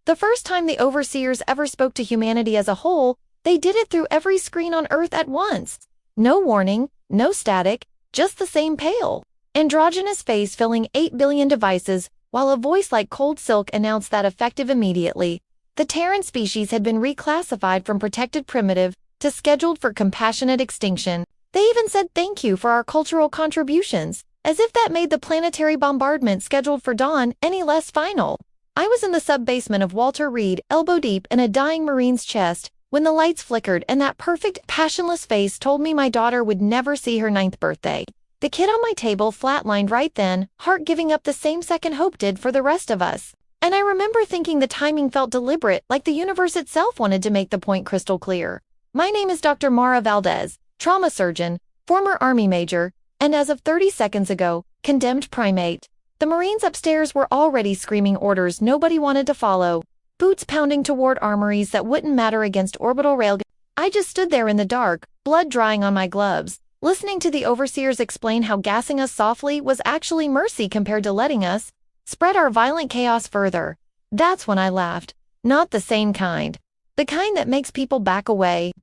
The first time the overseers ever spoke to humanity as a whole, they did it through every screen on Earth at once. No warning, no static, just the same pale, androgynous face filling 8 billion devices, while a voice like cold silk announced that effective immediately. The Terran species had been reclassified from protected primitive to scheduled for compassionate extinction. They even said thank you for our cultural contributions, as if that made the planetary bombardment scheduled for dawn any less final. I was in the sub-basement of Walter Reed, elbow deep in a dying Marine's chest, when the lights flickered and that perfect, passionless face told me my daughter would never see her 9th birthday. The kid on my table flatlined right then, heart giving up the same second hope did for the rest of us. And I remember thinking the timing felt deliberate, like the universe itself wanted to make the point crystal clear. My name is Dr. Mara Valdez, trauma surgeon, former Army major, and as of 30 seconds ago, condemned primate. The Marines upstairs were already screaming orders nobody wanted to follow. Boots pounding toward armories that wouldn't matter against orbital railguns. I just stood there in the dark, blood drying on my gloves, listening to the overseers explain how gassing us softly was actually mercy compared to letting us spread our violent chaos further. That's when I laughed. Not the sane kind. The kind that makes people back away.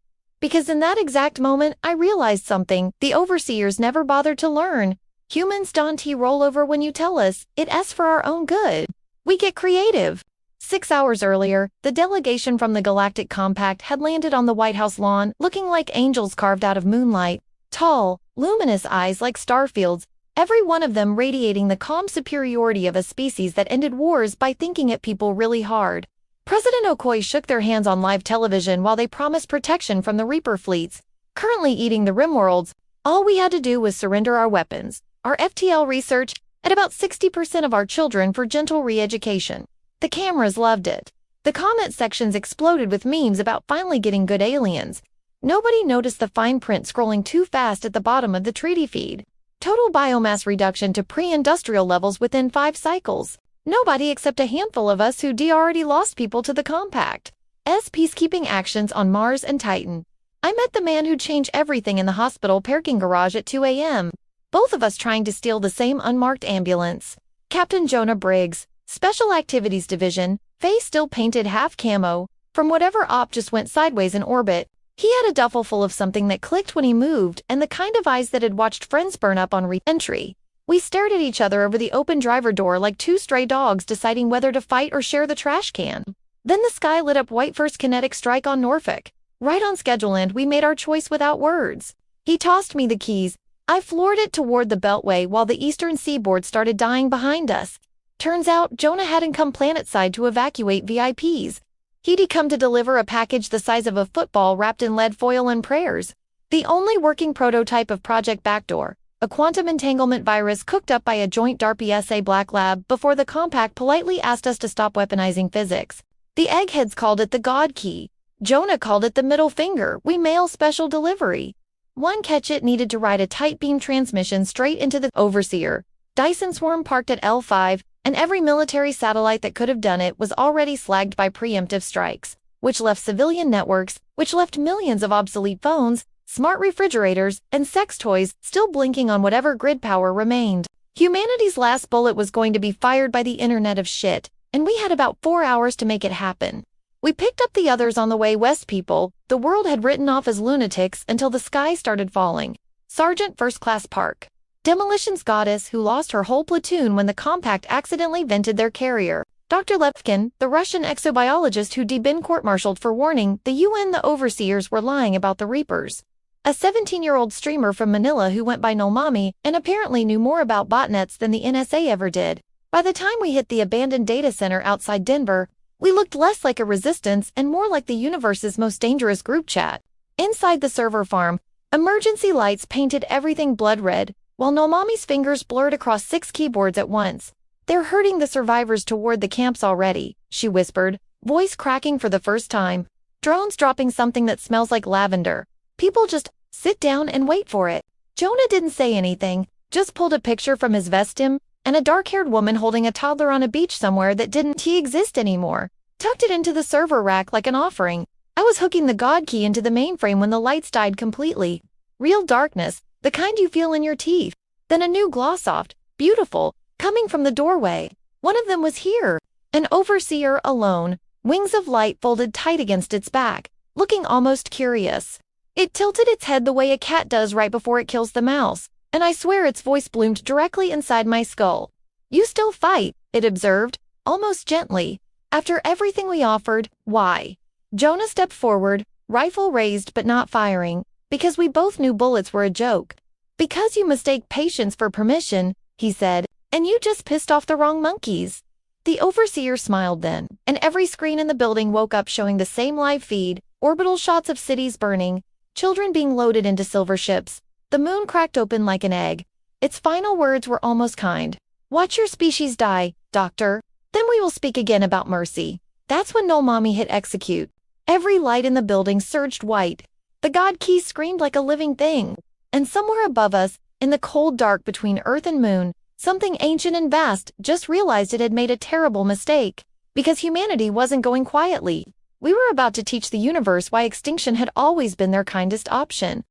Because in that exact moment, I realized something the overseers never bothered to learn. Humans don't roll over when you tell us it's for our own good. We get creative. 6 hours earlier, the delegation from the Galactic Compact had landed on the White House lawn, looking like angels carved out of moonlight. Tall, luminous eyes like starfields, every one of them radiating the calm superiority of a species that ended wars by thinking at people really hard. President Okoye shook their hands on live television while they promised protection from the Reaper fleets, currently eating the Rimworlds. All we had to do was surrender our weapons, our FTL research, and about 60% of our children for gentle re-education. The cameras loved it. The comment sections exploded with memes about finally getting good aliens. Nobody noticed the fine print scrolling too fast at the bottom of the treaty feed. Total biomass reduction to pre-industrial levels within 5 cycles. Nobody except a handful of us who already lost people to the Compact's peacekeeping actions on Mars and Titan. I met the man who'd change everything in the hospital parking garage at 2 a.m. Both of us trying to steal the same unmarked ambulance. Captain Jonah Briggs, Special Activities Division, face still painted half camo, from whatever op just went sideways in orbit. He had a duffel full of something that clicked when he moved and the kind of eyes that had watched friends burn up on re-entry. We stared at each other over the open driver door like two stray dogs deciding whether to fight or share the trash can. Then the sky lit up white first kinetic strike on Norfolk. Right on schedule, and we made our choice without words. He tossed me the keys. I floored it toward the Beltway while the eastern seaboard started dying behind us. Turns out Jonah hadn't come planetside to evacuate VIPs. He'd come to deliver a package the size of a football wrapped in lead foil and prayers. The only working prototype of Project Backdoor, a quantum entanglement virus cooked up by a joint DARPA-SA Black Lab before the Compact politely asked us to stop weaponizing physics. The eggheads called it the God Key. Jonah called it the middle finger. We mail special delivery. One catch, it needed to ride a tight beam transmission straight into the overseer. Dyson Swarm parked at L5, and every military satellite that could have done it was already slagged by preemptive strikes, which left civilian networks, which left millions of obsolete phones, smart refrigerators, and sex toys still blinking on whatever grid power remained. Humanity's last bullet was going to be fired by the Internet of Shit, and we had about 4 hours to make it happen. We picked up the others on the way west. People the world had written off as lunatics until the sky started falling. Sergeant First Class Park, Demolition's goddess who lost her whole platoon when the Compact accidentally vented their carrier. Dr. Levkin, the Russian exobiologist who'd been court-martialed for warning the UN the overseers were lying about the Reapers. A 17-year-old streamer from Manila who went by Nolmami and apparently knew more about botnets than the NSA ever did. By the time we hit the abandoned data center outside Denver, we looked less like a resistance and more like the universe's most dangerous group chat. Inside the server farm, emergency lights painted everything blood red, while Nolmami's fingers blurred across 6 keyboards at once. "They're herding the survivors toward the camps already," she whispered, voice cracking for the first time. "Drones dropping something that smells like lavender. People just sit down and wait for it." Jonah didn't say anything, just pulled a picture from his vestim, and a dark-haired woman holding a toddler on a beach somewhere that didn't exist anymore. Tucked it into the server rack like an offering. I was hooking the God Key into the mainframe when the lights died completely. Real darkness, the kind you feel in your teeth. Then a new Glossoft, beautiful, coming from the doorway. One of them was here. An overseer alone, wings of light folded tight against its back, looking almost curious. It tilted its head the way a cat does right before it kills the mouse, and I swear its voice bloomed directly inside my skull. "You still fight," it observed, almost gently. "After everything we offered, why?" Jonah stepped forward, rifle raised but not firing, because we both knew bullets were a joke. "Because you mistake patience for permission," he said, "and you just pissed off the wrong monkeys." The overseer smiled then, and every screen in the building woke up showing the same live feed, orbital shots of cities burning, children being loaded into silver ships. The moon cracked open like an egg. Its final words were almost kind. "Watch your species die, Doctor. Then we will speak again about mercy." That's when Null Mommy hit execute. Every light in the building surged white. The God Key screamed like a living thing. And somewhere above us, in the cold dark between Earth and Moon, something ancient and vast just realized it had made a terrible mistake. Because humanity wasn't going quietly. We were about to teach the universe why extinction had always been their kindest option.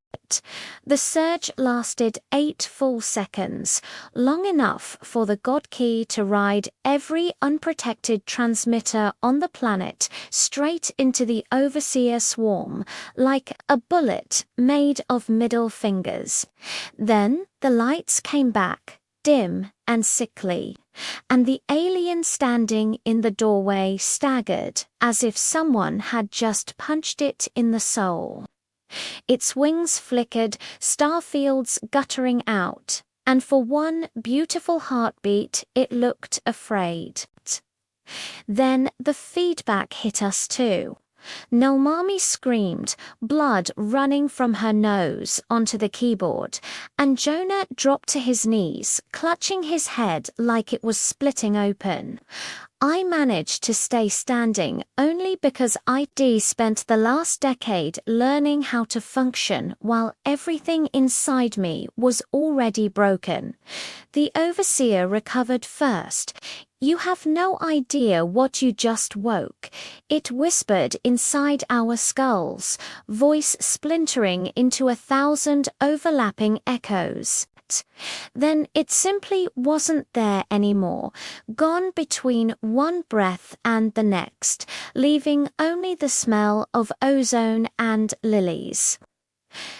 The surge lasted 8 full seconds, long enough for the God Key to ride every unprotected transmitter on the planet straight into the Overseer swarm, like a bullet made of middle fingers. Then the lights came back, dim and sickly, and the alien standing in the doorway staggered as if someone had just punched it in the soul. Its wings flickered, star fields guttering out, and for one beautiful heartbeat it looked afraid. Then the feedback hit us too. Nulmami screamed, blood running from her nose onto the keyboard, and Jonah dropped to his knees, clutching his head like it was splitting open. I managed to stay standing only because I'd spent the last decade learning how to function while everything inside me was already broken. The Overseer recovered first. "You have no idea what you just woke," it whispered inside our skulls, voice splintering into 1,000 overlapping echoes. Then it simply wasn't there anymore, gone between one breath and the next, leaving only the smell of ozone and lilies.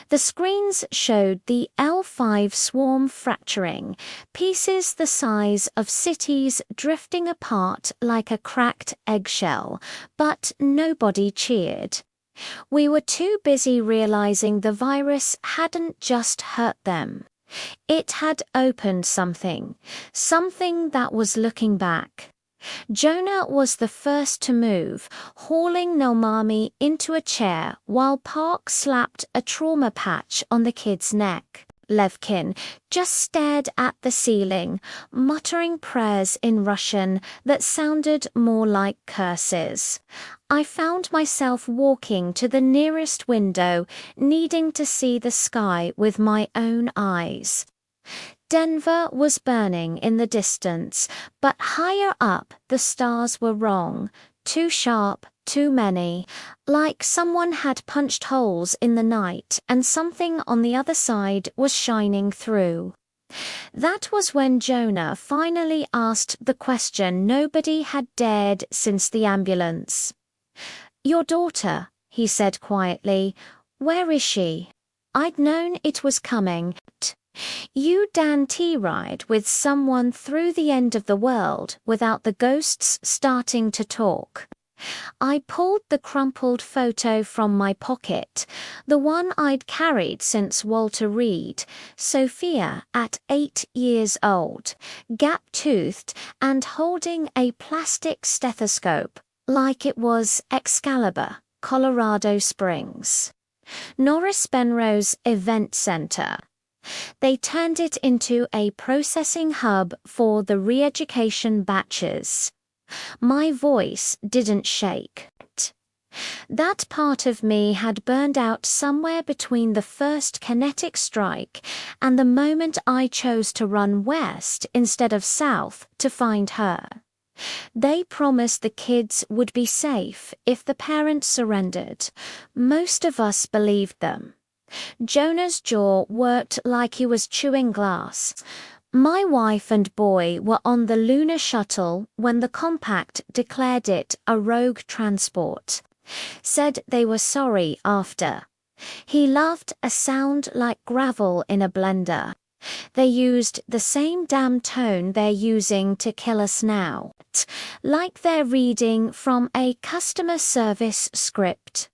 The screens showed the L5 swarm fracturing, pieces the size of cities drifting apart like a cracked eggshell, but nobody cheered. We were too busy realizing the virus hadn't just hurt them. It had opened something that was looking back. Jonah was the first to move, hauling Nulmami into a chair while Park slapped a trauma patch on the kid's neck. Levkin just stared at the ceiling, muttering prayers in Russian that sounded more like curses. I found myself walking to the nearest window, needing to see the sky with my own eyes. Denver was burning in the distance, but higher up the stars were wrong, too sharp, too many, like someone had punched holes in the night and something on the other side was shining through. That was when Jonah finally asked the question nobody had dared since the ambulance. "Your daughter," he said quietly. "Where is she?" I'd known it was coming. You Dan T ride with someone through the end of the world without the ghosts starting to talk. I pulled the crumpled photo from my pocket, the one I'd carried since Walter Reed, Sophia at 8 years old, gap-toothed and holding a plastic stethoscope like it was Excalibur, Colorado Springs. Norris Benrose Event Center. They turned it into a processing hub for the re-education batches. My voice didn't shake. That part of me had burned out somewhere between the first kinetic strike and the moment I chose to run west instead of south to find her. They promised the kids would be safe if the parents surrendered. Most of us believed them. Jonah's jaw worked like he was chewing glass. My wife and boy were on the lunar shuttle when the compact declared it a rogue transport. Said they were sorry after. He loved a sound like gravel in a blender. They used the same damn tone they're using to kill us now. Like they're reading from a customer service script.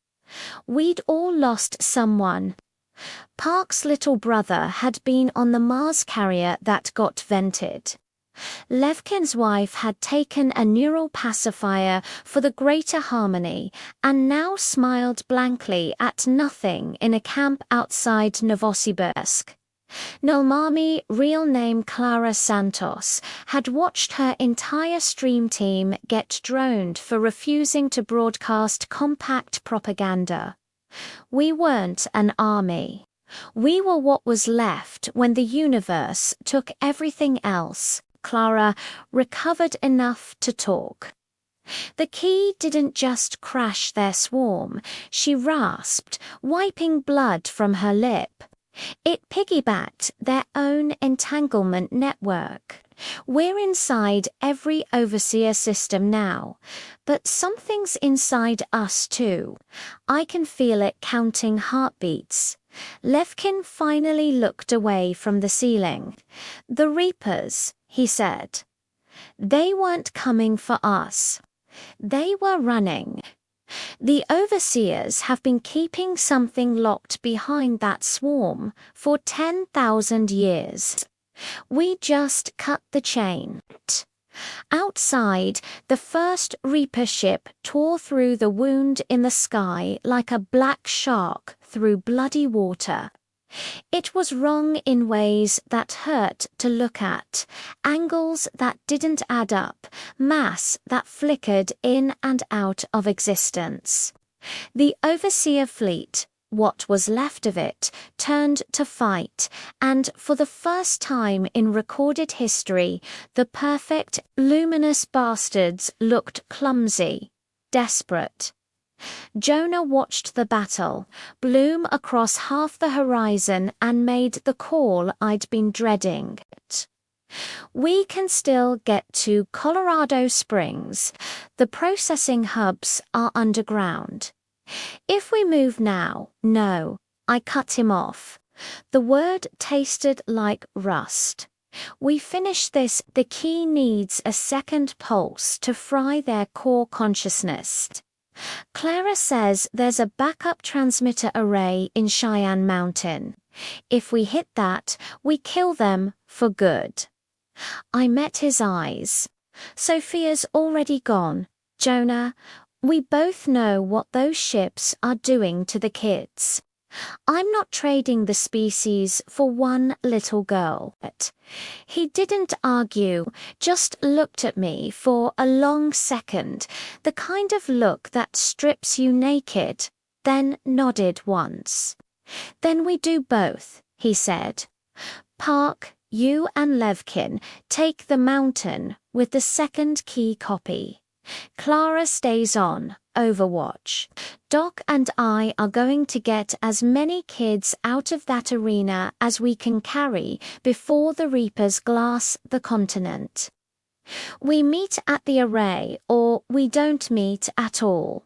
We'd all lost someone. Park's little brother had been on the Mars carrier that got vented. Levkin's wife had taken a neural pacifier for the greater harmony and now smiled blankly at nothing in a camp outside Novosibirsk. Nolmami, real name Clara Santos, had watched her entire stream team get droned for refusing to broadcast compact propaganda. We weren't an army. We were what was left when the universe took everything else. Clara recovered enough to talk. The key didn't just crash their swarm, she rasped, wiping blood from her lip. It piggybacked their own entanglement network. We're inside every overseer system now, but something's inside us too. I can feel it counting heartbeats. Levkin finally looked away from the ceiling. The Reapers, he said. They weren't coming for us. They were running. The overseers have been keeping something locked behind that swarm for 10,000 years. We just cut the chain. Outside, the first Reaper ship tore through the wound in the sky like a black shark through bloody water. It was wrong in ways that hurt to look at, angles that didn't add up, mass that flickered in and out of existence. The Overseer fleet, what was left of it, turned to fight, and for the first time in recorded history, the perfect, luminous bastards looked clumsy, desperate. Jonah watched the battle bloom across half the horizon and made the call I'd been dreading. We can still get to Colorado Springs. The processing hubs are underground. If we move now, no, I cut him off. The word tasted like rust. We finish this, the key needs a second pulse to fry their core consciousness. Clara says there's a backup transmitter array in Cheyenne Mountain. If we hit that, we kill them for good. I met his eyes. Sophia's already gone. Jonah, we both know what those ships are doing to the kids. I'm not trading the species for one little girl. He didn't argue, just looked at me for a long second, the kind of look that strips you naked, then nodded once. Then we do both, he said. Park, you and Levkin take the mountain with the second key copy. Clara stays on, Overwatch. Doc and I are going to get as many kids out of that arena as we can carry before the Reapers glass the continent. We meet at the array or we don't meet at all.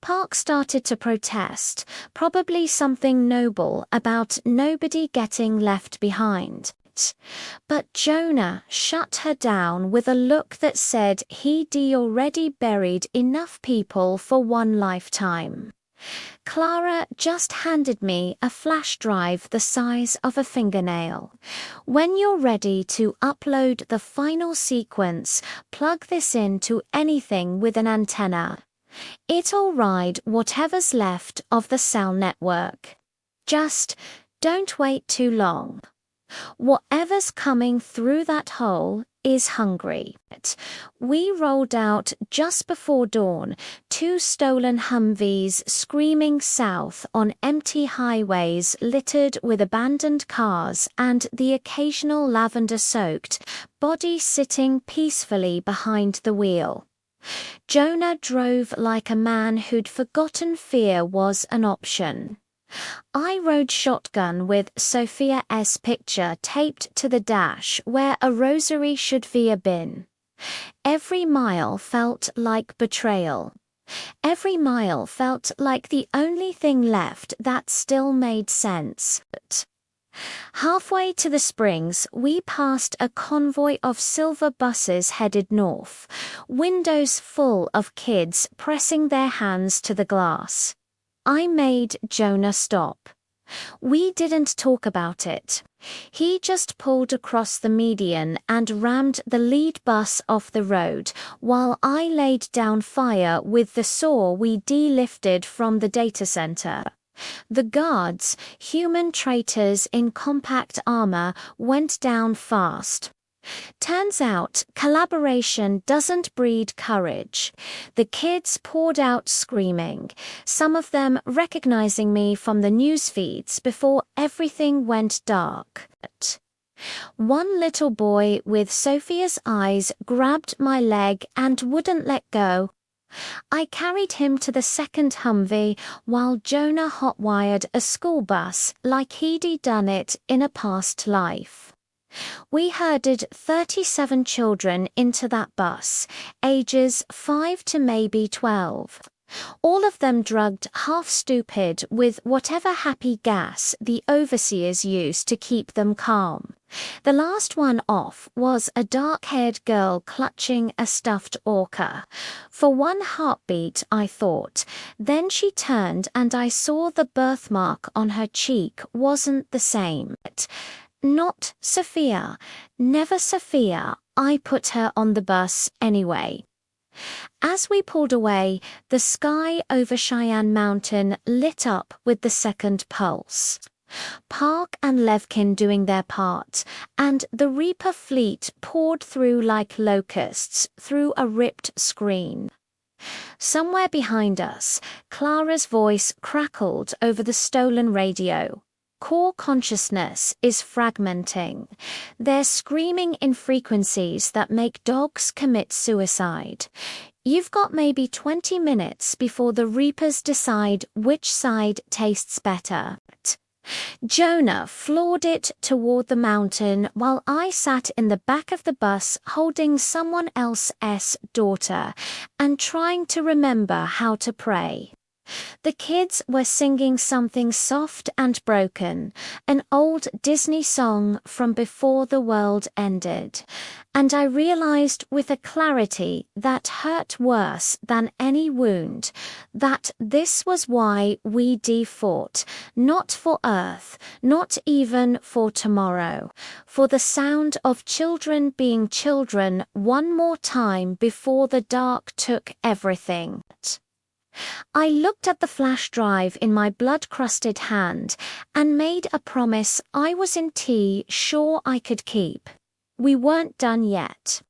Park started to protest, probably something noble about nobody getting left behind. But Jonah shut her down with a look that said he'd already buried enough people for one lifetime. Clara just handed me a flash drive the size of a fingernail. When you're ready to upload the final sequence, plug this into anything with an antenna. It'll ride whatever's left of the cell network. Just don't wait too long. Whatever's coming through that hole is hungry. We rolled out just before dawn, 2 stolen Humvees screaming south on empty highways littered with abandoned cars and the occasional lavender-soaked body sitting peacefully behind the wheel. Jonah drove like a man who'd forgotten fear was an option. I rode shotgun with Sophia's picture taped to the dash where a rosary should be been. Every mile felt like betrayal. Every mile felt like the only thing left that still made sense. Halfway to the Springs, we passed a convoy of silver buses headed north, windows full of kids pressing their hands to the glass. I made Jonah stop. We didn't talk about it. He just pulled across the median and rammed the lead bus off the road, while I laid down fire with the saw we delifted from the data center. The guards, human traitors in compact armor, went down fast. Turns out, collaboration doesn't breed courage. The kids poured out screaming, some of them recognizing me from the news feeds before everything went dark. One little boy with Sophia's eyes grabbed my leg and wouldn't let go. I carried him to the second Humvee while Jonah hotwired a school bus like he'd done it in a past life. We herded 37 children into that bus, ages 5 to maybe 12. All of them drugged half stupid with whatever happy gas the overseers used to keep them calm. The last one off was a dark-haired girl clutching a stuffed orca. For one heartbeat, I thought. Then she turned and I saw the birthmark on her cheek wasn't the same. Not Sophia. Never Sophia. I put her on the bus anyway. As we pulled away, the sky over Cheyenne Mountain lit up with the second pulse. Park and Levkin doing their part, and the Reaper fleet poured through like locusts through a ripped screen. Somewhere behind us, Clara's voice crackled over the stolen radio. Core consciousness is fragmenting. They're screaming in frequencies that make dogs commit suicide. You've got maybe 20 minutes before the Reapers decide which side tastes better. Jonah floored it toward the mountain while I sat in the back of the bus holding someone else's daughter and trying to remember how to pray. The kids were singing something soft and broken, an old Disney song from before the world ended, and I realized with a clarity that hurt worse than any wound, that this was why we fought, not for Earth, not even for tomorrow, for the sound of children being children one more time before the dark took everything. I looked at the flash drive in my blood-crusted hand and made a promise I was sure I could keep. We weren't done yet.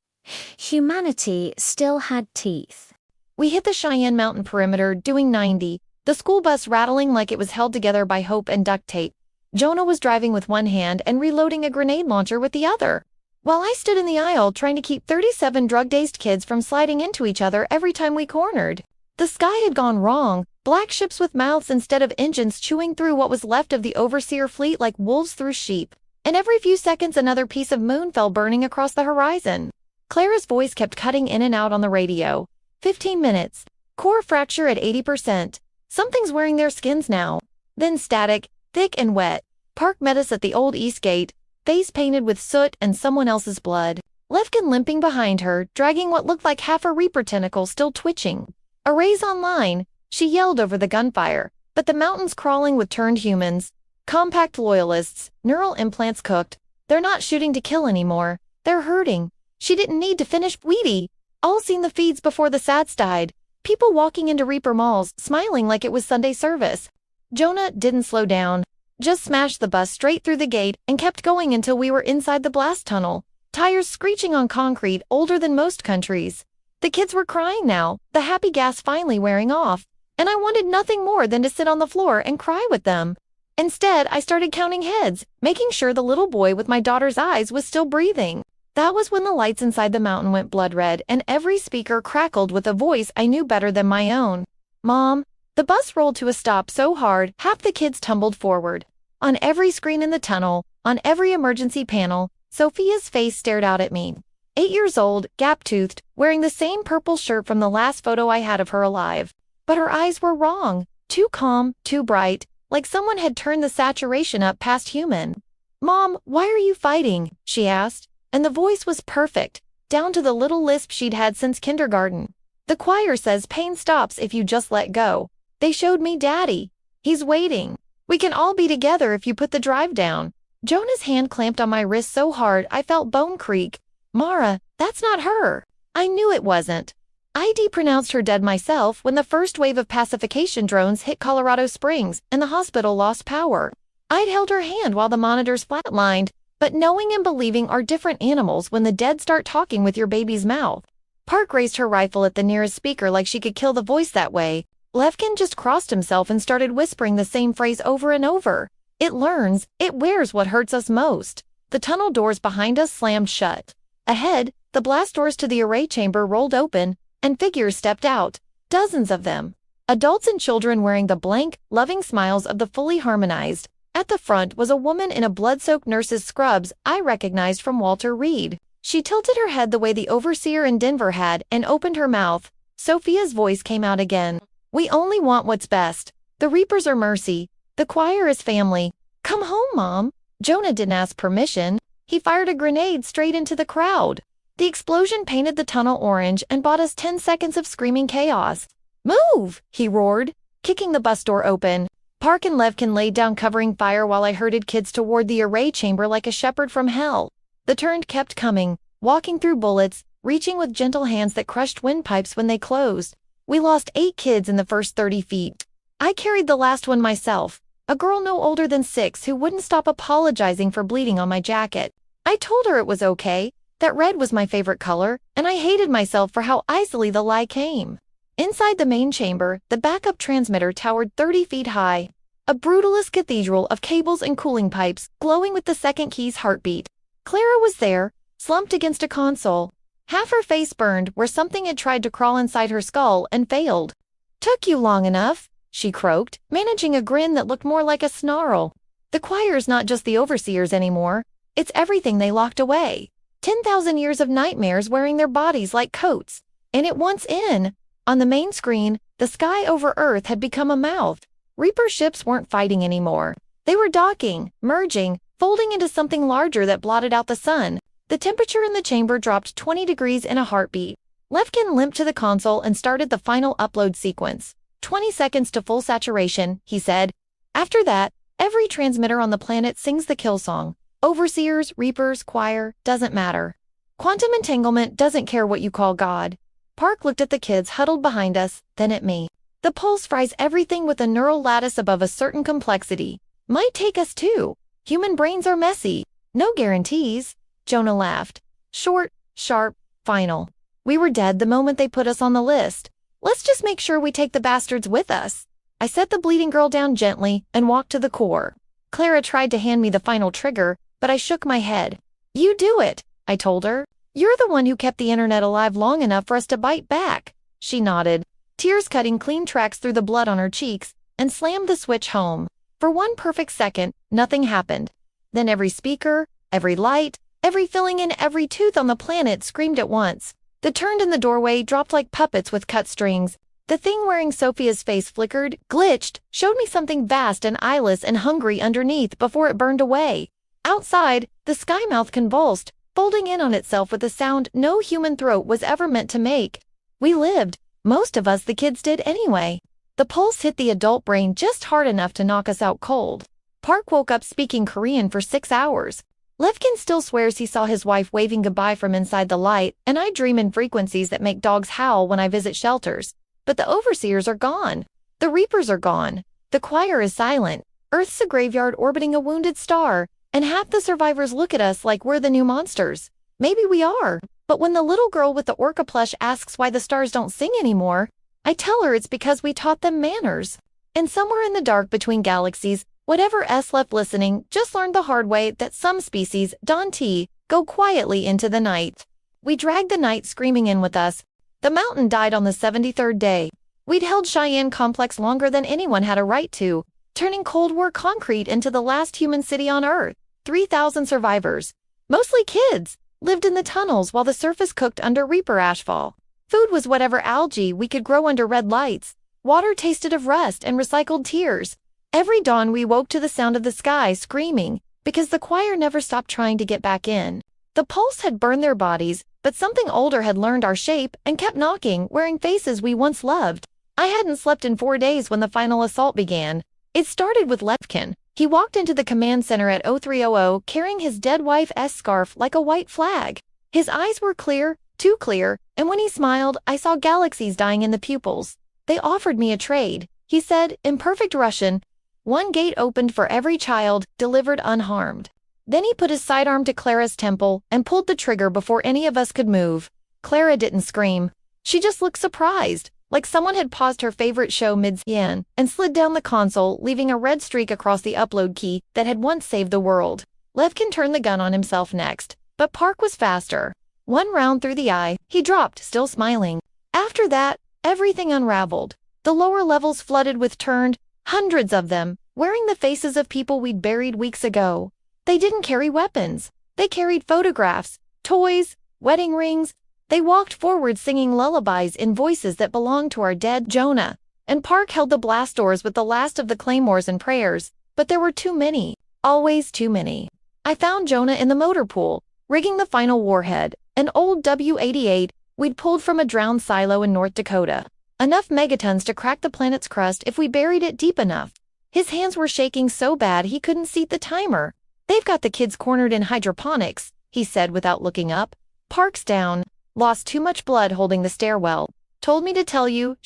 Humanity still had teeth. We hit the Cheyenne Mountain perimeter doing 90, the school bus rattling like it was held together by hope and duct tape. Jonah was driving with one hand and reloading a grenade launcher with the other, while I stood in the aisle trying to keep 37 drug-dazed kids from sliding into each other every time we cornered. The sky had gone wrong, black ships with mouths instead of engines chewing through what was left of the overseer fleet like wolves through sheep, and every few seconds another piece of moon fell burning across the horizon. Clara's voice kept cutting in and out on the radio. 15 minutes. Core fracture at 80%. Something's wearing their skins now. Then static, thick and wet. Park met us at the old East Gate, face painted with soot and someone else's blood. Levkin limping behind her, dragging what looked like half a Reaper tentacle still twitching. Arrays online, she yelled over the gunfire, but the mountains crawling with turned humans. Compact loyalists, neural implants cooked. They're not shooting to kill anymore. They're hurting. She didn't need to finish Wheaty. All seen the feeds before the Sats died. People walking into Reaper malls, smiling like it was Sunday service. Jonah didn't slow down, just smashed the bus straight through the gate and kept going until we were inside the blast tunnel. Tires screeching on concrete older than most countries. The kids were crying now, the happy gas finally wearing off, and I wanted nothing more than to sit on the floor and cry with them. Instead, I started counting heads, making sure the little boy with my daughter's eyes was still breathing. That was when the lights inside the mountain went blood red and every speaker crackled with a voice I knew better than my own. Mom, The bus rolled to a stop so hard, half the kids tumbled forward. On every screen in the tunnel, on every emergency panel, Sophia's face stared out at me. 8 years old, gap-toothed, wearing the same purple shirt from the last photo I had of her alive. But her eyes were wrong. Too calm, too bright, like someone had turned the saturation up past human. "Mom, why are you fighting?" she asked, and the voice was perfect, down to the little lisp she'd had since kindergarten. "The choir says pain stops if you just let go. They showed me Daddy. He's waiting. We can all be together if you put the drive down." Jonah's hand clamped on my wrist so hard I felt bone creak. "Mara, that's not her." I knew it wasn't. I'd pronounced her dead myself when the first wave of pacification drones hit Colorado Springs and the hospital lost power. I'd held her hand while the monitors flatlined, but knowing and believing are different animals when the dead start talking with your baby's mouth. Park raised her rifle at the nearest speaker like she could kill the voice that way. Levkin just crossed himself and started whispering the same phrase over and over. "It learns, it wears what hurts us most." The tunnel doors behind us slammed shut. Ahead, the blast doors to the array chamber rolled open, and figures stepped out, dozens of them. Adults and children wearing the blank, loving smiles of the fully harmonized. At the front was a woman in a blood-soaked nurse's scrubs I recognized from Walter Reed. She tilted her head the way the overseer in Denver had and opened her mouth. Sophia's voice came out again. "We only want what's best. The Reapers are mercy. The choir is family. Come home, Mom." Jonah didn't ask permission. He fired a grenade straight into the crowd. The explosion painted the tunnel orange and bought us 10 seconds of screaming chaos. "Move!" he roared, kicking the bus door open. Park and Levkin laid down covering fire while I herded kids toward the array chamber like a shepherd from hell. The turn kept coming, walking through bullets, reaching with gentle hands that crushed windpipes when they closed. We lost 8 kids in the first 30 feet. I carried the last one myself, a girl no older than 6 who wouldn't stop apologizing for bleeding on my jacket. I told her it was okay, that red was my favorite color, and I hated myself for how easily the lie came. Inside the main chamber, the backup transmitter towered 30 feet high, a brutalist cathedral of cables and cooling pipes glowing with the second key's heartbeat. Clara was there, slumped against a console. Half her face burned where something had tried to crawl inside her skull and failed. "Took you long enough," she croaked, managing a grin that looked more like a snarl. "The choir's not just the overseers anymore. It's everything they locked away. 10,000 years of nightmares wearing their bodies like coats. And it wants in." On the main screen, the sky over Earth had become a mouth. Reaper ships weren't fighting anymore. They were docking, merging, folding into something larger that blotted out the sun. The temperature in the chamber dropped 20 degrees in a heartbeat. Levkin limped to the console and started the final upload sequence. 20 seconds to full saturation, he said. After that, every transmitter on the planet sings the kill song. Overseers, Reapers, choir, doesn't matter. Quantum entanglement doesn't care what you call God. Park looked at the kids huddled behind us, then at me. "The pulse fries everything with a neural lattice above a certain complexity. Might take us too. Human brains are messy. No guarantees." Jonah laughed. "Short, sharp, final. We were dead the moment they put us on the list. Let's just make sure we take the bastards with us." I set the bleeding girl down gently and walked to the core. Clara tried to hand me the final trigger, but I shook my head. "You do it," I told her. "You're the one who kept the internet alive long enough for us to bite back." She nodded, tears cutting clean tracks through the blood on her cheeks, and slammed the switch home. For one perfect second, nothing happened. Then every speaker, every light, every filling in every tooth on the planet screamed at once. The turned in the doorway dropped like puppets with cut strings. The thing wearing Sophia's face flickered, glitched, showed me something vast and eyeless and hungry underneath before it burned away. Outside, the sky mouth convulsed, folding in on itself with a sound no human throat was ever meant to make. We lived. Most of us, the kids, did anyway. The pulse hit the adult brain just hard enough to knock us out cold. Park woke up speaking Korean for 6 hours. Levkin still swears he saw his wife waving goodbye from inside the light, and I dream in frequencies that make dogs howl when I visit shelters. But the overseers are gone. The Reapers are gone. The choir is silent. Earth's a graveyard orbiting a wounded star, and half the survivors look at us like we're the new monsters. Maybe we are, but when the little girl with the orca plush asks why the stars don't sing anymore, I tell her it's because we taught them manners. And somewhere in the dark between galaxies, whatever S left listening just learned the hard way that some species, Don-T, go quietly into the night. We dragged the night screaming in with us. The mountain died on the 73rd day. We'd held Cheyenne Complex longer than anyone had a right to, turning Cold War concrete into the last human city on Earth. 3,000 survivors, mostly kids, lived in the tunnels while the surface cooked under reaper ashfall. Food was whatever algae we could grow under red lights. Water tasted of rust and recycled tears. Every dawn we woke to the sound of the sky screaming, because the choir never stopped trying to get back in. The pulse had burned their bodies, but something older had learned our shape and kept knocking, wearing faces we once loved. I hadn't slept in 4 days when the final assault began. It started with Levkin. He walked into the command center at 0300 carrying his dead wife's scarf like a white flag. His eyes were clear, too clear, and when he smiled, I saw galaxies dying in the pupils. They offered me a trade. He said, in perfect Russian, "One gate opened for every child, delivered unharmed." Then he put his sidearm to Clara's temple and pulled the trigger before any of us could move. Clara didn't scream. She just looked surprised, like someone had paused her favorite show mid-scene and slid down the console, leaving a red streak across the upload key that had once saved the world. Levkin turned the gun on himself next, but Park was faster. One round through the eye, he dropped, still smiling. After that, everything unraveled. The lower levels flooded with turned, hundreds of them, wearing the faces of people we'd buried weeks ago. They didn't carry weapons. They carried photographs, toys, wedding rings. They walked forward singing lullabies in voices that belonged to our dead Jonah. And Park held the blast doors with the last of the claymores and prayers, but there were too many. Always too many. I found Jonah in the motor pool, rigging the final warhead, an old W-88 we'd pulled from a drowned silo in North Dakota. Enough megatons to crack the planet's crust if we buried it deep enough. His hands were shaking so bad he couldn't seat the timer. "They've got the kids cornered in hydroponics," he said without looking up. "Park's down. Lost too much blood holding the stairwell. Told me to tell you,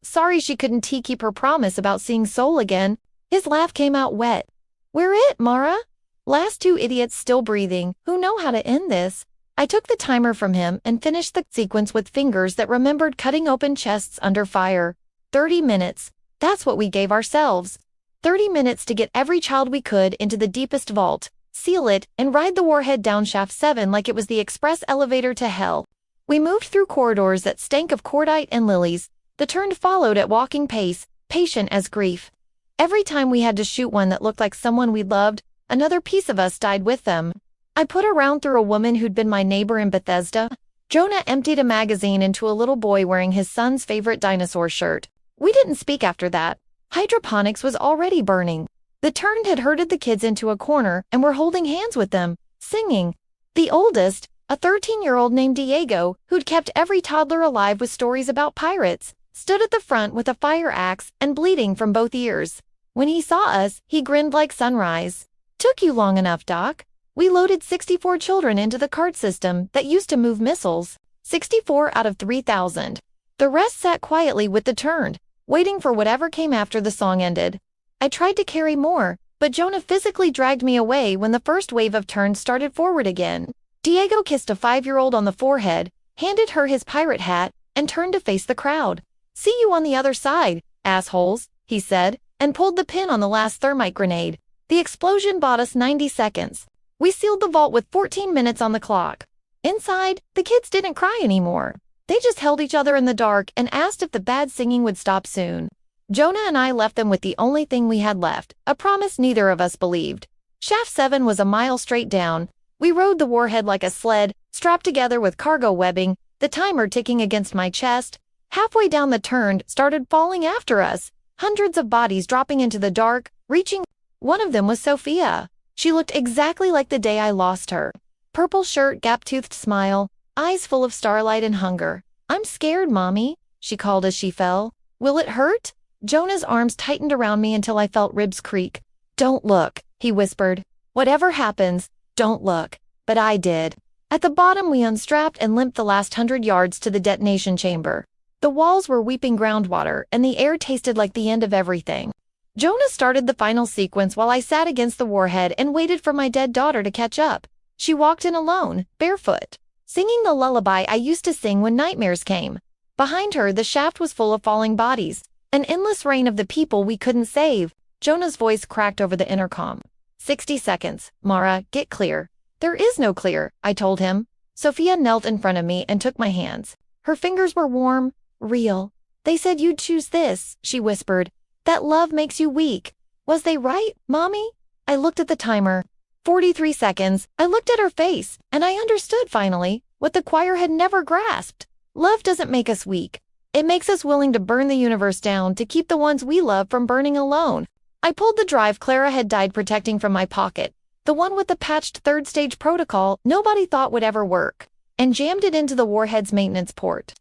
sorry she couldn't keep her promise about seeing Sol again." His laugh came out wet. "We're it, Mara. Last 2 idiots still breathing, who know how to end this." I took the timer from him and finished the sequence with fingers that remembered cutting open chests under fire. 30 minutes. That's what we gave ourselves. 30 minutes to get every child we could into the deepest vault, seal it, and ride the warhead down Shaft 7 like it was the express elevator to hell. We moved through corridors that stank of cordite and lilies. The turned followed at walking pace, patient as grief. Every time we had to shoot one that looked like someone we loved, another piece of us died with them. I put a round through a woman who'd been my neighbor in Bethesda. Jonah emptied a magazine into a little boy wearing his son's favorite dinosaur shirt. We didn't speak after that. Hydroponics was already burning. The turned had herded the kids into a corner and were holding hands with them, singing. The oldest, a 13-year-old named Diego, who'd kept every toddler alive with stories about pirates, stood at the front with a fire axe and bleeding from both ears. When he saw us, he grinned like sunrise. "Took you long enough, Doc." We loaded 64 children into the cart system that used to move missiles. 64 out of 3,000. The rest sat quietly with the turned, waiting for whatever came after the song ended. I tried to carry more, but Jonah physically dragged me away when the first wave of turns started forward again. Diego kissed a 5-year-old on the forehead, handed her his pirate hat, and turned to face the crowd. "See you on the other side, assholes," he said, and pulled the pin on the last thermite grenade. The explosion bought us 90 seconds. We sealed the vault with 14 minutes on the clock. Inside, the kids didn't cry anymore. They just held each other in the dark and asked if the bad singing would stop soon. Jonah and I left them with the only thing we had left, a promise neither of us believed. Shaft 7 was a mile straight down. We rode the warhead like a sled, strapped together with cargo webbing, the timer ticking against my chest. Halfway down the turned started falling after us, hundreds of bodies dropping into the dark, reaching. One of them was Sophia. She looked exactly like the day I lost her. Purple shirt, gap-toothed smile, eyes full of starlight and hunger. "I'm scared, Mommy," she called as she fell. "Will it hurt?" Jonah's arms tightened around me until I felt ribs creak. "Don't look," he whispered. "Whatever happens, don't look." But I did. At the bottom we unstrapped and limped the last 100 yards to the detonation chamber. The walls were weeping groundwater and the air tasted like the end of everything. Jonah started the final sequence while I sat against the warhead and waited for my dead daughter to catch up. She walked in alone, barefoot, singing the lullaby I used to sing when nightmares came. Behind her, the shaft was full of falling bodies, an endless rain of the people we couldn't save. Jonah's voice cracked over the intercom. 60 seconds, Mara, get clear." "There is no clear," I told him. Sophia knelt in front of me and took my hands. Her fingers were warm, real. They said you'd choose this, she whispered. That love makes you weak. Was they right, Mommy? I looked at the timer. 43 seconds. I looked at her face, and I understood finally what the choir had never grasped. Love doesn't make us weak. It makes us willing to burn the universe down to keep the ones we love from burning alone. I pulled the drive Clara had died protecting from my pocket, the one with the patched third-stage protocol nobody thought would ever work, and jammed it into the warhead's maintenance port.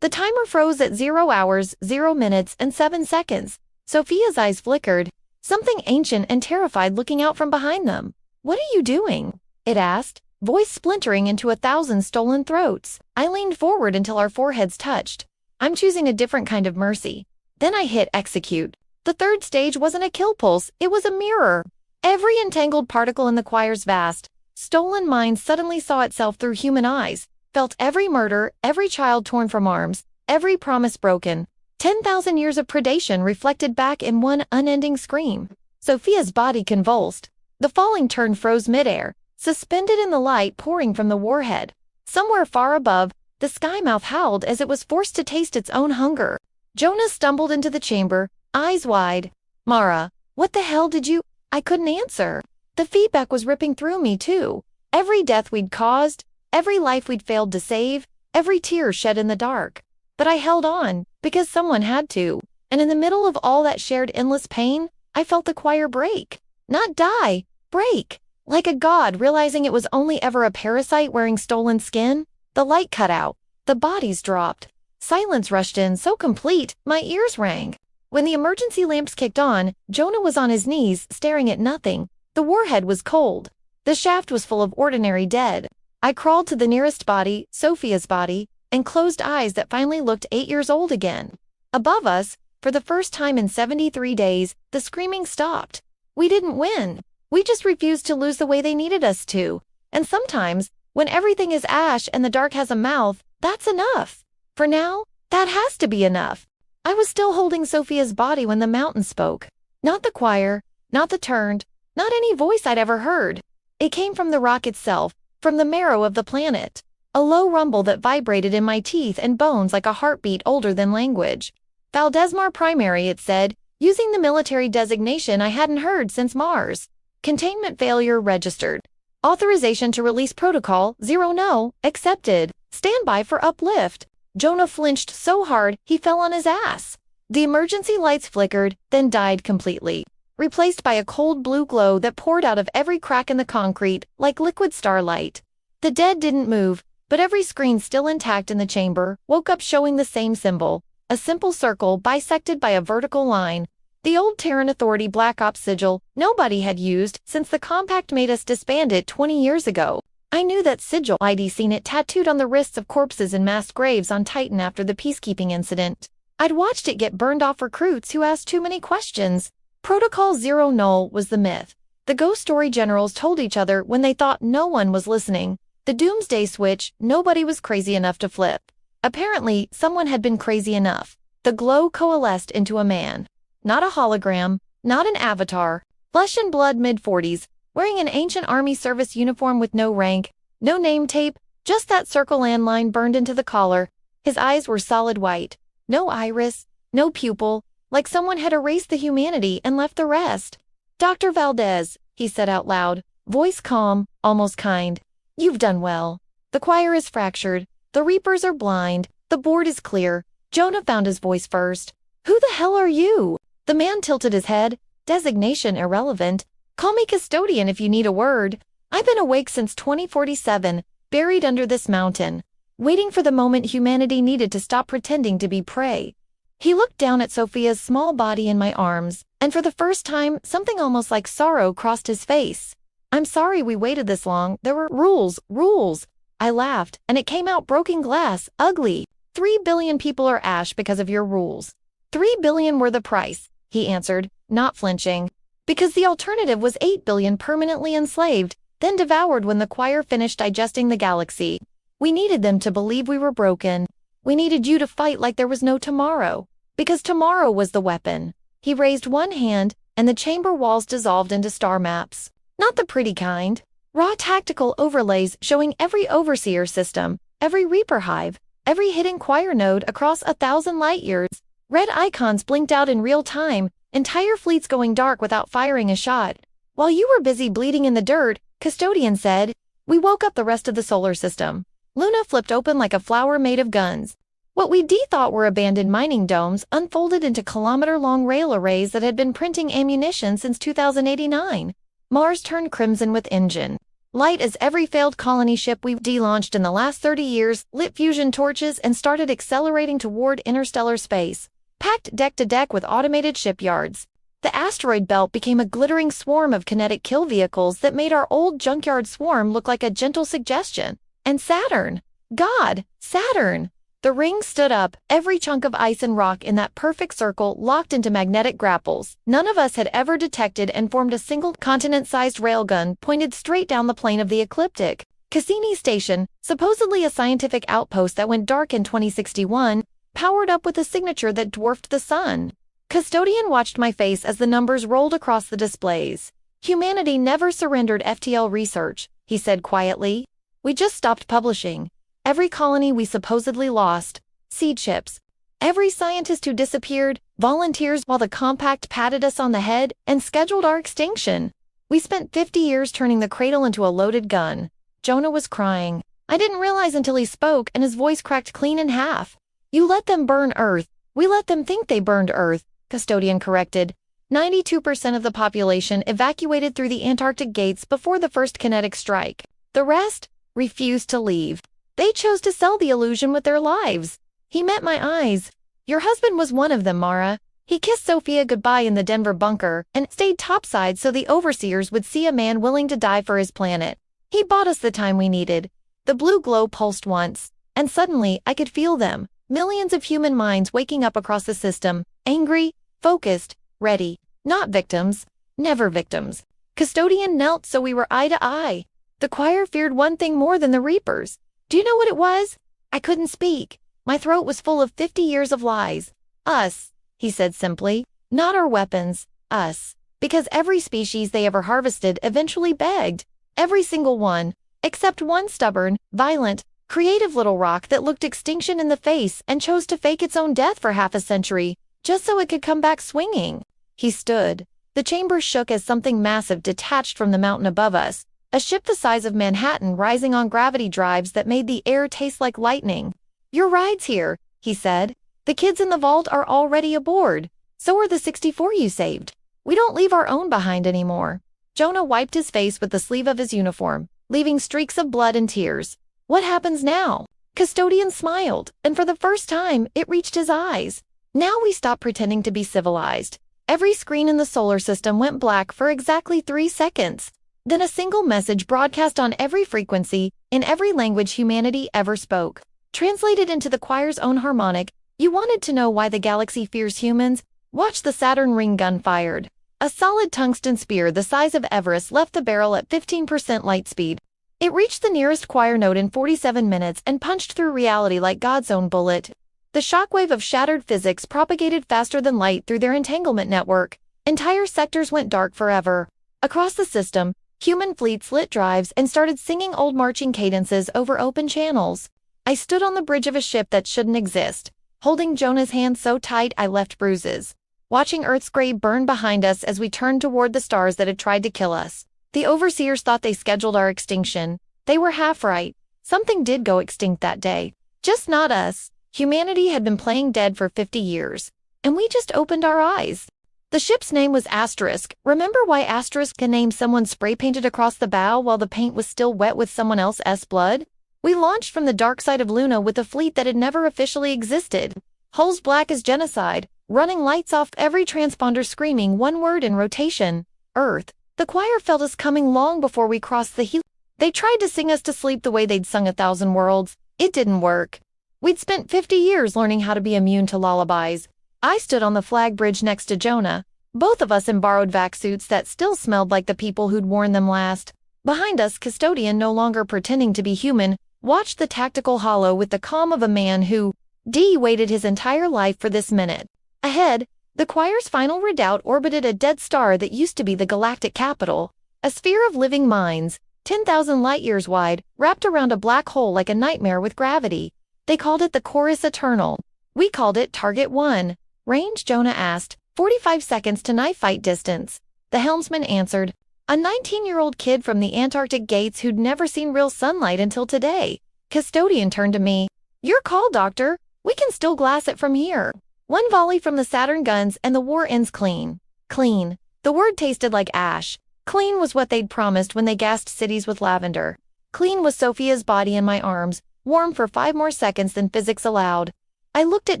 The timer froze at 0 hours, 0 minutes, and 7 seconds. Sophia's eyes flickered, something ancient and terrified looking out from behind them. "What are you doing?" it asked, voice splintering into 1,000 stolen throats. I leaned forward until our foreheads touched. "I'm choosing a different kind of mercy." Then I hit execute. The third stage wasn't a kill pulse, it was a mirror. Every entangled particle in the choir's vast, stolen mind suddenly saw itself through human eyes, felt every murder, every child torn from arms, every promise broken. 10,000 years of predation reflected back in one unending scream. Sophia's body convulsed. The falling turn froze midair, suspended in the light pouring from the warhead. Somewhere far above, the sky mouth howled as it was forced to taste its own hunger. Jonah stumbled into the chamber, eyes wide. "Mara, what the hell did you—" I couldn't answer. The feedback was ripping through me, too. Every death we'd caused, every life we'd failed to save, every tear shed in the dark. But I held on, because someone had to. And in the middle of all that shared endless pain, I felt the choir break. Not die, break. Like a god realizing it was only ever a parasite wearing stolen skin. The light cut out. The bodies dropped. Silence rushed in so complete, my ears rang. When the emergency lamps kicked on, Jonah was on his knees, staring at nothing. The warhead was cold. The shaft was full of ordinary dead. I crawled to the nearest body, Sophia's body, and closed eyes that finally looked 8 years old again. Above us, for the first time in 73 days, the screaming stopped. We didn't win. We just refused to lose the way they needed us to. And sometimes, when everything is ash and the dark has a mouth, that's enough. For now, that has to be enough. I was still holding Sophia's body when the mountain spoke. Not the choir, not the turned, not any voice I'd ever heard. It came from the rock itself, from the marrow of the planet. A low rumble that vibrated in my teeth and bones like a heartbeat older than language. Valdesmar Primary, it said, using the military designation I hadn't heard since Mars. Containment failure registered. Authorization to release protocol, 0 no, accepted. Standby for uplift. Jonah flinched so hard he fell on his ass. The emergency lights flickered, then died completely, replaced by a cold blue glow that poured out of every crack in the concrete like liquid starlight. The dead didn't move, but every screen still intact in the chamber woke up showing the same symbol, a simple circle bisected by a vertical line. The old Terran Authority Black Ops sigil nobody had used since the compact made us disband it 20 years ago. I knew that sigil. I'd seen it tattooed on the wrists of corpses in mass graves on Titan after the peacekeeping incident. I'd watched it get burned off recruits who asked too many questions. Protocol 0 null was the myth. The ghost story generals told each other when they thought no one was listening. The doomsday switch nobody was crazy enough to flip. Apparently, someone had been crazy enough. The glow coalesced into a man. Not a hologram, not an avatar. Flesh and blood mid-40s, wearing an ancient army service uniform with no rank, no name tape, just that circle landline burned into the collar. His eyes were solid white. No iris, no pupil, like someone had erased the humanity and left the rest. "Dr. Valdez," he said out loud, voice calm, almost kind. "You've done well. The choir is fractured. The reapers are blind. The board is clear." Jonah found his voice first. "Who the hell are you?" The man tilted his head. Designation irrelevant. "Call me custodian if you need a word. I've been awake since 2047, buried under this mountain, waiting for the moment humanity needed to stop pretending to be prey." He looked down at Sophia's small body in my arms, and for the first time, something almost like sorrow crossed his face. "I'm sorry we waited this long. There were rules. I laughed, and it came out broken glass, ugly. 3 billion people are ash because of your rules. 3 billion were the price, he answered, not flinching. Because the alternative was 8 billion permanently enslaved, then devoured when the choir finished digesting the galaxy. We needed them to believe we were broken. We needed you to fight like there was no tomorrow. Because tomorrow was the weapon." He raised one hand, and the chamber walls dissolved into star maps. Not the pretty kind. Raw tactical overlays showing every overseer system, every reaper hive, every hidden choir node across 1,000 light-years. Red icons blinked out in real time, entire fleets going dark without firing a shot. While you were busy bleeding in the dirt, Custodian said, we woke up the rest of the solar system. Luna flipped open like a flower made of guns. What we thought were abandoned mining domes unfolded into kilometer-long rail arrays that had been printing ammunition since 2089. Mars turned crimson with engine light as every failed colony ship we've de-launched in the last 30 years lit fusion torches and started accelerating toward interstellar space, packed deck to deck with automated shipyards. The asteroid belt became a glittering swarm of kinetic kill vehicles that made our old junkyard swarm look like a gentle suggestion. And Saturn! God, Saturn! The ring stood up, every chunk of ice and rock in that perfect circle locked into magnetic grapples none of us had ever detected and formed a single continent-sized railgun pointed straight down the plane of the ecliptic. Cassini Station, supposedly a scientific outpost that went dark in 2061, powered up with a signature that dwarfed the sun. Custodian watched my face as the numbers rolled across the displays. Humanity never surrendered FTL research, he said quietly. We just stopped publishing. Every colony we supposedly lost, seed ships. Every scientist who disappeared, volunteers while the compact patted us on the head and scheduled our extinction. We spent 50 years turning the cradle into a loaded gun. Jonah was crying. I didn't realize until he spoke and his voice cracked clean in half. You let them burn Earth. We let them think they burned Earth, Custodian corrected. 92% of the population evacuated through the Antarctic gates before the first kinetic strike. The rest refused to leave. They chose to sell the illusion with their lives. He met my eyes. Your husband was one of them, Mara. He kissed Sophia goodbye in the Denver bunker and stayed topside so the overseers would see a man willing to die for his planet. He bought us the time we needed. The blue glow pulsed once, and suddenly I could feel them. Millions of human minds waking up across the system, angry, focused, ready. Not victims. Never victims. Custodian knelt so we were eye to eye. The choir feared one thing more than the Reapers. Do you know what it was? I couldn't speak. My throat was full of 50 years of lies. Us, he said simply. Not our weapons. Us. Because every species they ever harvested eventually begged. Every single one. Except one stubborn, violent, creative little rock that looked extinction in the face and chose to fake its own death for half a century, just so it could come back swinging. He stood. The chamber shook as something massive detached from the mountain above us. A ship the size of Manhattan rising on gravity drives that made the air taste like lightning. Your ride's here, he said. The kids in the vault are already aboard. So are the 64 you saved. We don't leave our own behind anymore. Jonah wiped his face with the sleeve of his uniform, leaving streaks of blood and tears. What happens now? Custodian smiled, and for the first time, it reached his eyes. Now we stop pretending to be civilized. Every screen in the solar system went black for exactly 3 seconds. Then a single message broadcast on every frequency, in every language humanity ever spoke. Translated into the choir's own harmonic, you wanted to know why the galaxy fears humans? Watch the Saturn ring gun fired. A solid tungsten spear the size of Everest left the barrel at 15% light speed. It reached the nearest choir node in 47 minutes and punched through reality like God's own bullet. The shockwave of shattered physics propagated faster than light through their entanglement network. Entire sectors went dark forever. Across the system, human fleets lit drives and started singing old marching cadences over open channels. I stood on the bridge of a ship that shouldn't exist, holding Jonah's hand so tight I left bruises, watching Earth's gray burn behind us as we turned toward the stars that had tried to kill us. The overseers thought they scheduled our extinction. They were half right. Something did go extinct that day. Just not us. Humanity had been playing dead for 50 years. And we just opened our eyes. The ship's name was Asterisk. Remember why Asterisk can name someone spray-painted across the bow while the paint was still wet with someone else's blood? We launched from the dark side of Luna with a fleet that had never officially existed. Hulls black as genocide, running lights off every transponder screaming one word in rotation. Earth. The choir felt us coming long before we crossed the hill. They tried to sing us to sleep the way they'd sung 1,000 worlds. It didn't work. We'd spent 50 years learning how to be immune to lullabies. I stood on the flag bridge next to Jonah, both of us in borrowed vac suits that still smelled like the people who'd worn them last. Behind us, Custodian, no longer pretending to be human, watched the tactical hollow with the calm of a man who waited his entire life for this minute. Ahead, the choir's final redoubt orbited a dead star that used to be the galactic capital, a sphere of living minds, 10,000 light-years wide, wrapped around a black hole like a nightmare with gravity. They called it the Chorus Eternal. We called it Target 1. Range, Jonah asked. 45 seconds to knife fight distance. The helmsman answered. A 19-year-old kid from the Antarctic gates who'd never seen real sunlight until today. Custodian turned to me. Your call, Doctor. We can still glass it from here. One volley from the Saturn guns and the war ends clean. Clean. The word tasted like ash. Clean was what they'd promised when they gassed cities with lavender. Clean was Sophia's body in my arms, warm for 5 more seconds than physics allowed. I looked at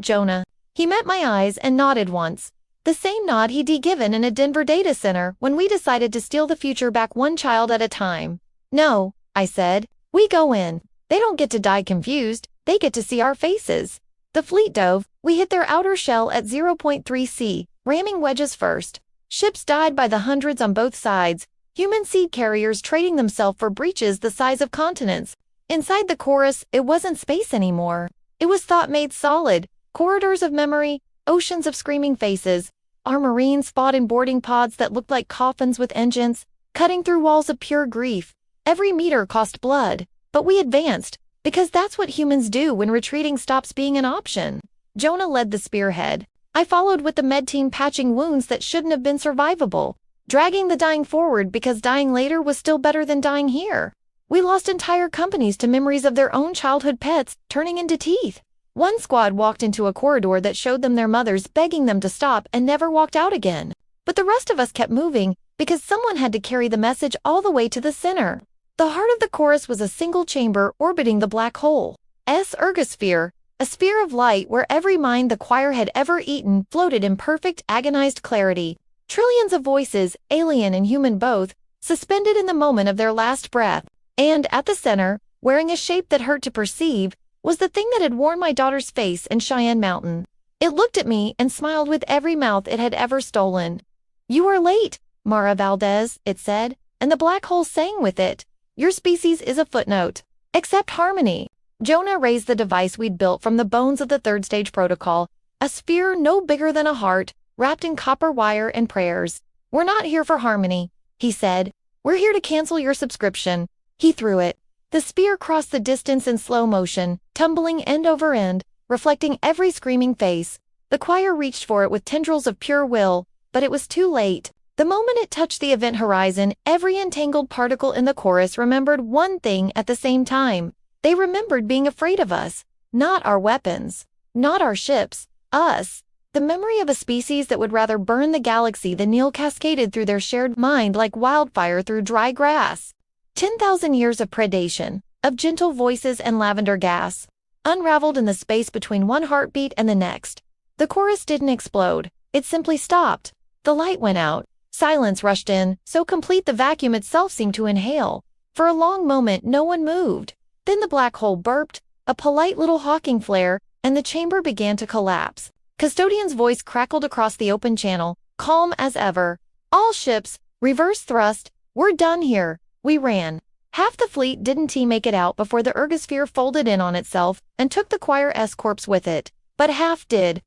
Jonah. He met my eyes and nodded once. The same nod he'd given in a Denver data center when we decided to steal the future back one child at a time. No, I said. We go in. They don't get to die confused. They get to see our faces. The fleet dove. We hit their outer shell at 0.3 C, ramming wedges first. Ships died by the hundreds on both sides, human seed carriers trading themselves for breaches the size of continents. Inside the chorus, it wasn't space anymore. It was thought made solid, corridors of memory, oceans of screaming faces. Our Marines fought in boarding pods that looked like coffins with engines, cutting through walls of pure grief. Every meter cost blood, but we advanced, because that's what humans do when retreating stops being an option. Jonah led the spearhead. I followed with the med team patching wounds that shouldn't have been survivable, dragging the dying forward because dying later was still better than dying here. We lost entire companies to memories of their own childhood pets turning into teeth. One squad walked into a corridor that showed them their mothers begging them to stop and never walked out again. But the rest of us kept moving because someone had to carry the message all the way to the center. The heart of the chorus was a single chamber orbiting the black hole. Ergosphere. A sphere of light where every mind the choir had ever eaten floated in perfect, agonized clarity. Trillions of voices, alien and human both, suspended in the moment of their last breath. And at the center, wearing a shape that hurt to perceive, was the thing that had worn my daughter's face in Cheyenne Mountain. It looked at me and smiled with every mouth it had ever stolen. You are late, Mara Valdez, it said, and the black hole sang with it. Your species is a footnote. Accept harmony. Jonah raised the device we'd built from the bones of the third stage protocol, a sphere no bigger than a heart, wrapped in copper wire and prayers. We're not here for harmony, he said. We're here to cancel your subscription. He threw it. The sphere crossed the distance in slow motion, tumbling end over end, reflecting every screaming face. The choir reached for it with tendrils of pure will, but it was too late. The moment it touched the event horizon, every entangled particle in the chorus remembered one thing at the same time. They remembered being afraid of us, not our weapons, not our ships, us. The memory of a species that would rather burn the galaxy than kneel cascaded through their shared mind like wildfire through dry grass. 10,000 years of predation, of gentle voices and lavender gas, unraveled in the space between one heartbeat and the next. The chorus didn't explode, it simply stopped. The light went out, silence rushed in, so complete the vacuum itself seemed to inhale. For a long moment no one moved. Then the black hole burped, a polite little Hawking flare, and the chamber began to collapse. Custodian's voice crackled across the open channel, calm as ever. All ships, reverse thrust, we're done here. We ran. Half the fleet didn't make it out before the ergosphere folded in on itself and took the choir S-corps with it. But half did.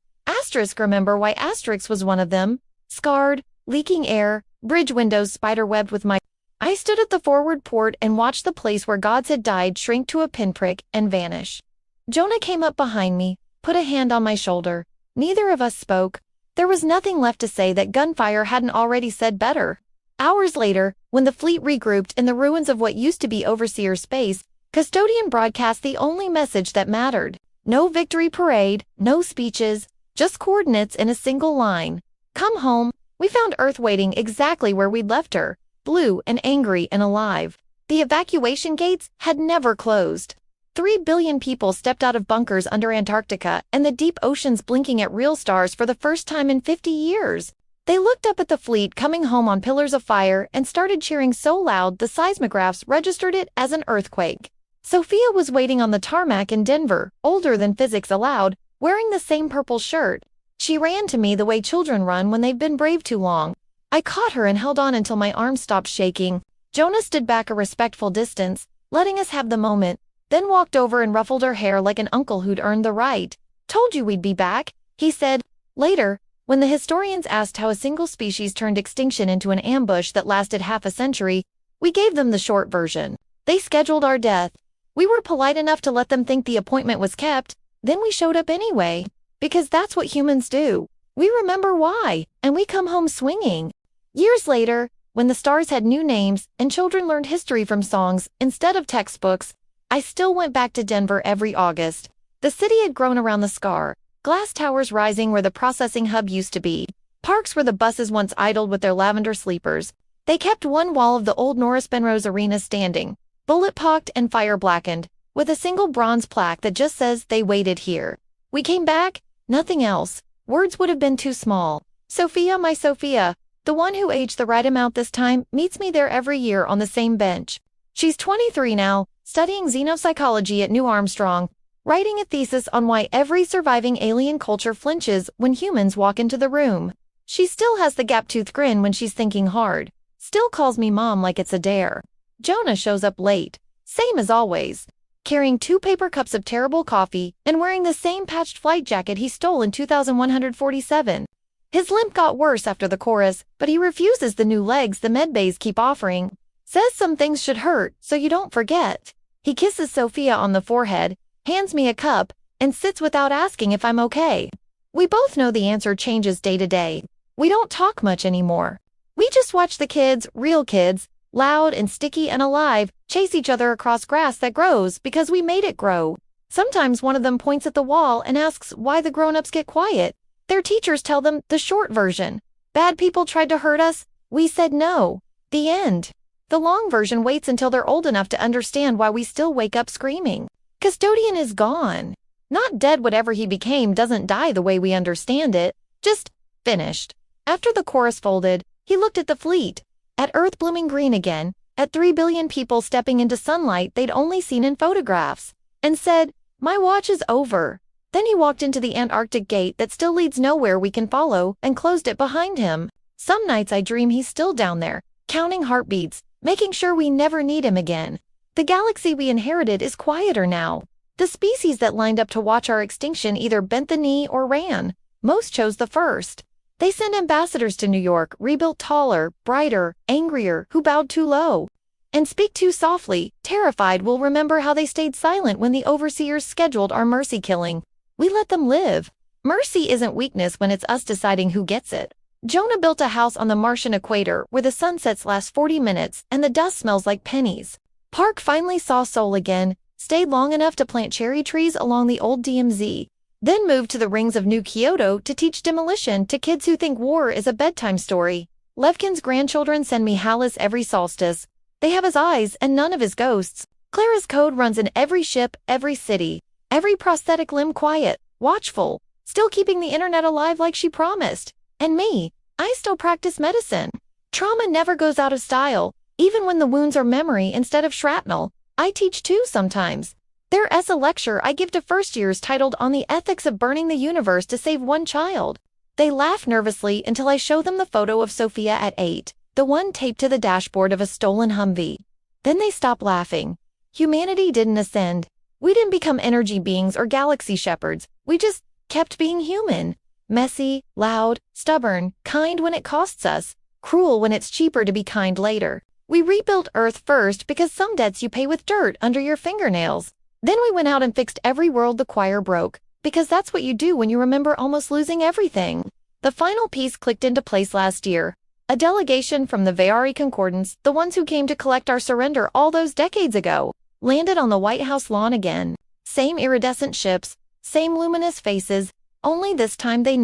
Remember why Asterix was one of them. Scarred, leaking air, bridge windows spider-webbed with my... I stood at the forward port and watched the place where gods had died shrink to a pinprick and vanish. Jonah came up behind me, put a hand on my shoulder. Neither of us spoke. There was nothing left to say that gunfire hadn't already said better. Hours later, when the fleet regrouped in the ruins of what used to be Overseer Space, Custodian broadcast the only message that mattered. No victory parade, no speeches, just coordinates in a single line. Come home. We found Earth waiting exactly where we'd left her. Blue and angry and alive. The evacuation gates had never closed. 3 billion people stepped out of bunkers under Antarctica and the deep oceans blinking at real stars for the first time in 50 years. They looked up at the fleet coming home on pillars of fire and started cheering so loud the seismographs registered it as an earthquake. Sophia was waiting on the tarmac in Denver, older than physics allowed, wearing the same purple shirt. She ran to me the way children run when they've been brave too long. I caught her and held on until my arms stopped shaking. Jonah stood back a respectful distance, letting us have the moment, then walked over and ruffled her hair like an uncle who'd earned the right. Told you we'd be back, he said. Later, when the historians asked how a single species turned extinction into an ambush that lasted half a century, we gave them the short version. They scheduled our death. We were polite enough to let them think the appointment was kept, then we showed up anyway. Because that's what humans do. We remember why, and we come home swinging. Years later, when the stars had new names and children learned history from songs instead of textbooks, I still went back to Denver every August. The city had grown around the scar, glass towers rising where the processing hub used to be, parks where the buses once idled with their lavender sleepers. They kept one wall of the old Norris Benrose Arena standing, bullet-pocked and fire-blackened, with a single bronze plaque that just says they waited here. We came back, nothing else. Words would have been too small. Sophia, my Sophia, the one who aged the right amount this time, meets me there every year on the same bench. She's 23 now, studying xenopsychology at New Armstrong, writing a thesis on why every surviving alien culture flinches when humans walk into the room. She still has the gap-toothed grin when she's thinking hard, still calls me mom like it's a dare. Jonah shows up late, same as always, carrying 2 paper cups of terrible coffee and wearing the same patched flight jacket he stole in 2147. His limp got worse after the chorus, but he refuses the new legs the medbays keep offering. Says some things should hurt, so you don't forget. He kisses Sophia on the forehead, hands me a cup, and sits without asking if I'm okay. We both know the answer changes day to day. We don't talk much anymore. We just watch the kids, real kids, loud and sticky and alive, chase each other across grass that grows because we made it grow. Sometimes one of them points at the wall and asks why the grown-ups get quiet. Their teachers tell them the short version. Bad people tried to hurt us. We said no. The end. The long version waits until they're old enough to understand why we still wake up screaming. Custodian is gone. Not dead. Whatever he became doesn't die the way we understand it. Just finished. After the chorus folded, he looked at the fleet. At Earth blooming green again, at 3 billion people stepping into sunlight they'd only seen in photographs, and said, "My watch is over." Then he walked into the Antarctic gate that still leads nowhere we can follow and closed it behind him. Some nights I dream he's still down there, counting heartbeats, making sure we never need him again. The galaxy we inherited is quieter now. The species that lined up to watch our extinction either bent the knee or ran. Most chose the first. They send ambassadors to New York, rebuilt taller, brighter, angrier, who bowed too low and speak too softly, terrified we'll remember how they stayed silent when the overseers scheduled our mercy killing. We let them live. Mercy isn't weakness when it's us deciding who gets it. Jonah built a house on the Martian equator where the sunsets last 40 minutes and the dust smells like pennies. Park finally saw Seoul again, stayed long enough to plant cherry trees along the old DMZ. Then moved to the rings of New Kyoto to teach demolition to kids who think war is a bedtime story. Levkin's grandchildren send me Hallis every solstice. They have his eyes and none of his ghosts. Clara's code runs in every ship, every city. Every prosthetic limb quiet, watchful, still keeping the internet alive like she promised. And me, I still practice medicine. Trauma never goes out of style, even when the wounds are memory instead of shrapnel. I teach too sometimes. There's a lecture I give to first years titled On the Ethics of Burning the Universe to Save One Child. They laugh nervously until I show them the photo of Sophia at 8, the one taped to the dashboard of a stolen Humvee. Then they stop laughing. Humanity didn't ascend. We didn't become energy beings or galaxy shepherds. We just kept being human. Messy, loud, stubborn, kind when it costs us, cruel when it's cheaper to be kind later. We rebuilt Earth first because some debts you pay with dirt under your fingernails. Then we went out and fixed every world the choir broke, because that's what you do when you remember almost losing everything. The final piece clicked into place last year. A delegation from the Vayari Concordance, the ones who came to collect our surrender all those decades ago, landed on the White House lawn again. Same iridescent ships, same luminous faces, only this time they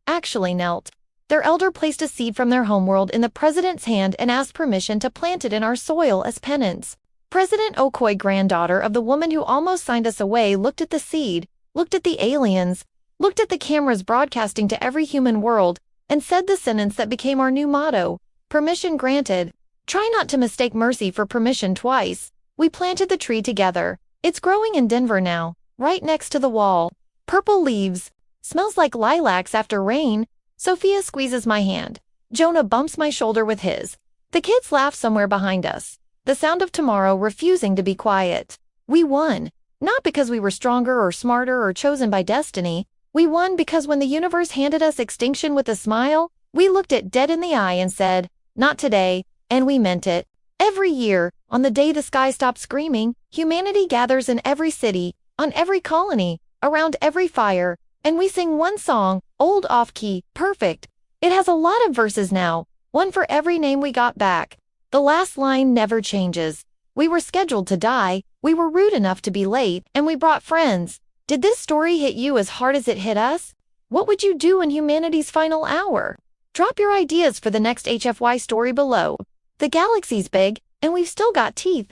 actually knelt. Their elder placed a seed from their homeworld in the president's hand and asked permission to plant it in our soil as penance. President Okoye, granddaughter of the woman who almost signed us away, looked at the seed, looked at the aliens, looked at the cameras broadcasting to every human world, and said the sentence that became our new motto, "Permission granted." Try not to mistake mercy for permission twice. We planted the tree together. It's growing in Denver now, right next to the wall. Purple leaves. Smells like lilacs after rain. Sophia squeezes my hand. Jonah bumps my shoulder with his. The kids laugh somewhere behind us. The sound of tomorrow refusing to be quiet. We won. Not because we were stronger or smarter or chosen by destiny. We won because when the universe handed us extinction with a smile, we looked it dead in the eye and said, "Not today," and we meant it. Every year, On the day the sky stops screaming, humanity gathers in every city, on every colony, around every fire, and we sing one song, old off-key, perfect. It has a lot of verses now, one for every name we got back. The last line never changes. We were scheduled to die, we were rude enough to be late, and we brought friends. Did this story hit you as hard as it hit us? What would you do in humanity's final hour? Drop your ideas for the next HFY story below. The galaxy's big, and we've still got teeth.